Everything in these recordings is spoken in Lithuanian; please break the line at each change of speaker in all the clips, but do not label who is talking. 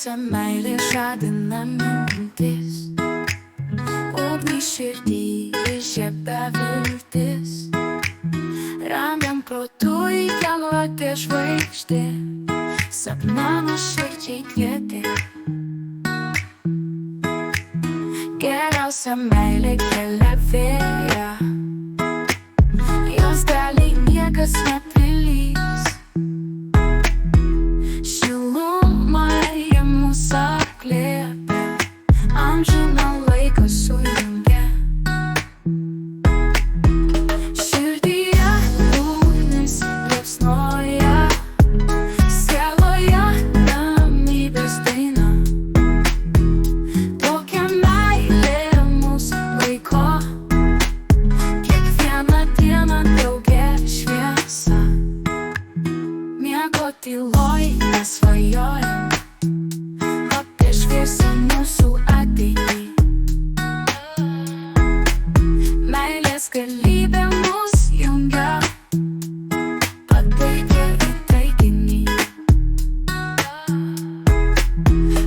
Gražiausia meilė žadina mintis, ugnį širdį įžiebia viltis, ramiam protui keliuoti žvaigždė, sapnams širdžiai kvieti. Geriausia meilė keliavėja, jos gali niekas neprilygti. Šiluma jie mus apglėbia, amžiną laiką sujungia. Širdyje ugnis liepsnoja, sieloje ramybės daina. Tokia meilė mus laiko, kiekvieną dieną drauge šviesa. Miego tyloj mes svajojam apie šviesą mūsų ateitį. Meilės galybė mus jungia, pateikia į taikinį.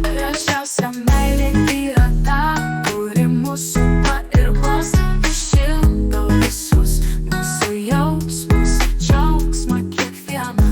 Gražiausia meilė yra ta, kuri mus supa ir glosto, šildo visus mūsų jausmus ir džiaugsmą kiekvieną.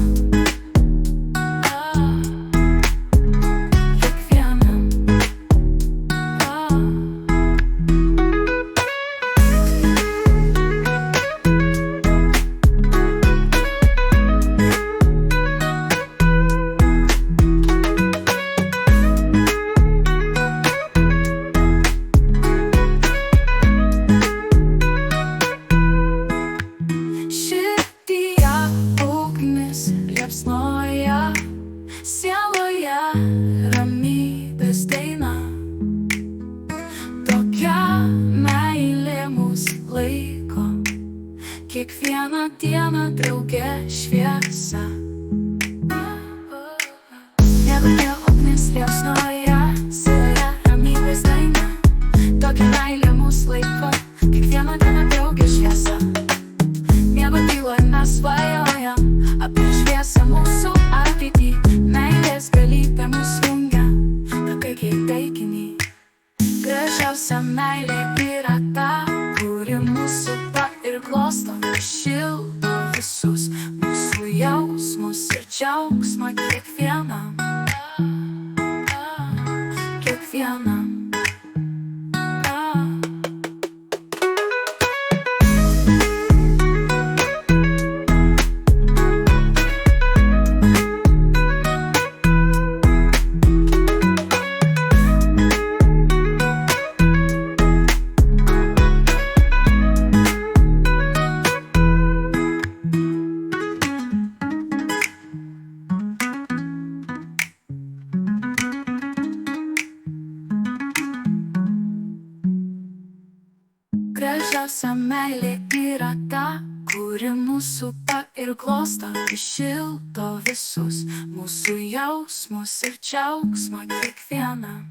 Širdyje ugnis liepsnoja, sieloje ramybės daina. Tokia meilė mus laiko, kiekvieną dieną drauge šviesa. Sieloje ugnis liepsnoja, sieloje ramybės daina. Tokia meilė mus laiko, kiekvieną dieną drauge šviesa. Miego tyloj mes svajojam apie šviesą mūsų ateitį. Meilės galybė mus jungia, pateikia į taikinį. Gražiausia meilė yra ta, kuri mus supa ir glosto, šildo visus mūsų jausmus ir džiaugsmą kiekvienam. Kiekvienam. Gražiausia meilė yra ta, kuri mus supa ir glosto, šildo visus mūsų jausmus ir džiaugsmą kiekvienam.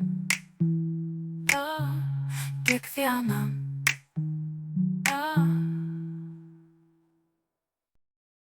Kiekvienam.